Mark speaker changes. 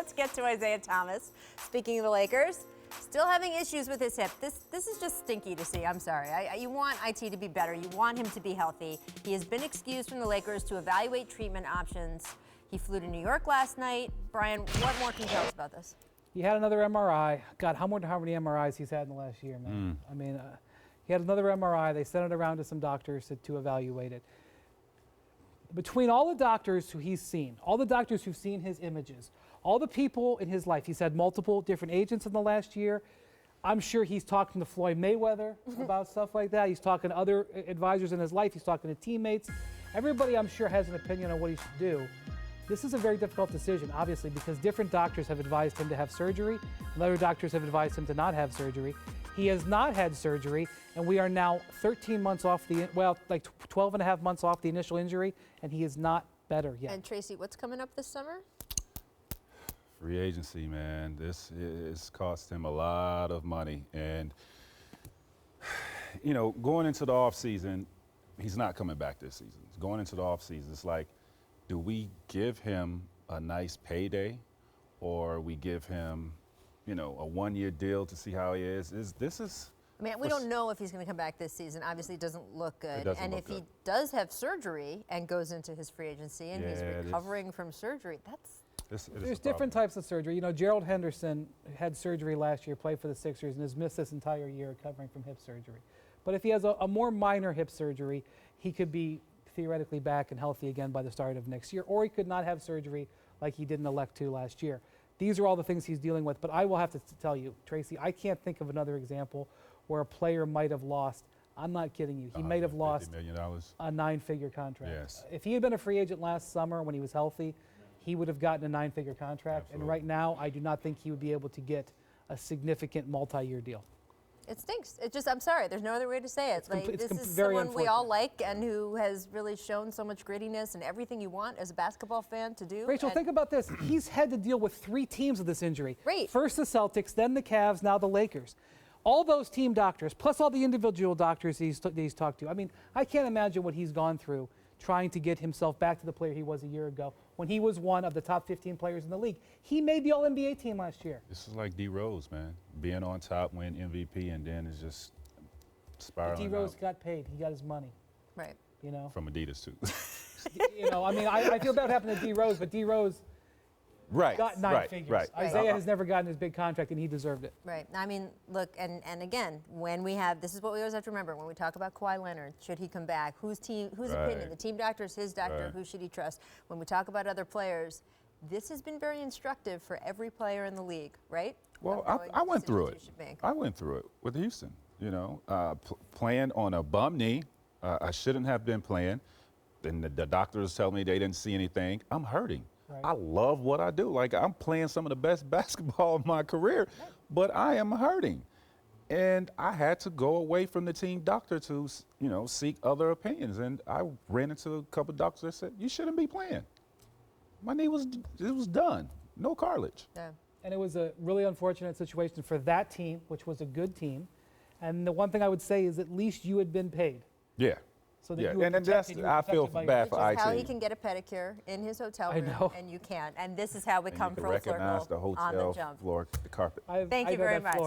Speaker 1: let's get to Isaiah Thomas. Speaking of the Lakers, still having issues with his hip. This is just stinky to see. I'm sorry. You want IT to be better. You want him to be healthy. He has been excused from the Lakers to evaluate treatment options. He flew to New York last night. Brian, what more can you tell us about this?
Speaker 2: He had another MRI. God, how many MRIs he's had in the last year, man. I mean, he had another MRI. They sent it around to some doctors to evaluate it. Between all the doctors who he's seen, all the doctors who've seen his images, all the people in his life, he's had multiple different agents in the last year. I'm sure he's talking to Floyd Mayweather about stuff like that. He's talking to other advisors in his life. He's talking to teammates. Everybody, I'm sure, has an opinion on what he should do. This is a very difficult decision, obviously, because different doctors have advised him to have surgery, and other doctors have advised him to not have surgery. He has not had surgery, and we are now 13 months off like 12 and a half months off the initial injury, and he is not better yet.
Speaker 1: And Tracy, what's coming up this summer?
Speaker 3: Free agency, man. This is cost him a lot of money. And, you know, going into the offseason, he's not coming back this season. Going into the offseason, it's like, do we give him a nice payday, or we give him, you know, a one-year deal to see how he is?
Speaker 1: I mean, we don't know if he's going to come back this season. Obviously, it doesn't look good.
Speaker 3: And if
Speaker 1: he does have surgery and goes into his free agency and he's recovering from surgery,
Speaker 2: there's different types of surgery. You know, Gerald Henderson had surgery last year, played for the Sixers, and has missed this entire year recovering from hip surgery. But if he has a more minor hip surgery, he could be theoretically back and healthy again by the start of next year, or he could not have surgery like he didn't elect to last year. These are all the things he's dealing with, but I will have to tell you, Tracy, I can't think of another example where a player might have lost, I'm not kidding you, he might have lost
Speaker 3: $150 million.
Speaker 2: A nine-figure contract.
Speaker 3: Yes.
Speaker 2: If he had been a free agent last summer when he was healthy, he would have gotten a nine-figure contract.
Speaker 3: Absolutely.
Speaker 2: And right now, I do not think he would be able to get a significant multi-year deal.
Speaker 1: It stinks. It's just, I'm sorry, there's no other way to say it. This is
Speaker 2: very
Speaker 1: someone we all like and who has really shown so much grittiness and everything you want as a basketball fan to do.
Speaker 2: Rachel, think about this. He's had to deal with 3 teams with this injury.
Speaker 1: Right.
Speaker 2: First the Celtics, then the Cavs, now the Lakers. All those team doctors, plus all the individual doctors he's talked to. I mean, I can't imagine what he's gone through trying to get himself back to the player he was a year ago when he was one of the top 15 players in the league. He made the All-NBA team last year.
Speaker 3: This is like D. Rose, man. Being on top, win MVP, and then it's just spiraling
Speaker 2: D. Rose
Speaker 3: out.
Speaker 2: got paid. He got his money.
Speaker 1: Right.
Speaker 2: You know?
Speaker 3: From Adidas, too.
Speaker 2: You know, I mean, I feel bad what happened to D. Rose, but D. Rose got nine figures.
Speaker 3: Right.
Speaker 2: Isaiah has never gotten his big contract, and he deserved it.
Speaker 1: Right. I mean, look, and again, when this is what we always have to remember, when we talk about Kawhi Leonard, should he come back? Whose opinion? The team doctor's his doctor.
Speaker 3: Right.
Speaker 1: Who should he trust? When we talk about other players, this has been very instructive for every player in the league, right?
Speaker 3: Well, I went through it. I went through it with Houston, you know, playing on a bum knee. I shouldn't have been playing. Then the doctors tell me they didn't see anything. I'm hurting. Right. I love what I do. Like, I'm playing some of the best basketball of my career, but I am hurting. And I had to go away from the team doctor to, you know, seek other opinions. And I ran into a couple of doctors that said, you shouldn't be playing. My knee was done. No cartilage.
Speaker 1: Yeah.
Speaker 2: And it was a really unfortunate situation for that team, which was a good team. And the one thing I would say is at least you had been paid.
Speaker 3: Yeah.
Speaker 2: So that
Speaker 3: I feel bad for IT.
Speaker 1: How he can get a pedicure in his hotel room, and you can't. And this is how we come full circle
Speaker 3: recognize the
Speaker 1: on the
Speaker 3: hotel
Speaker 1: jump.
Speaker 3: floor, the carpet.
Speaker 1: Thank you very much.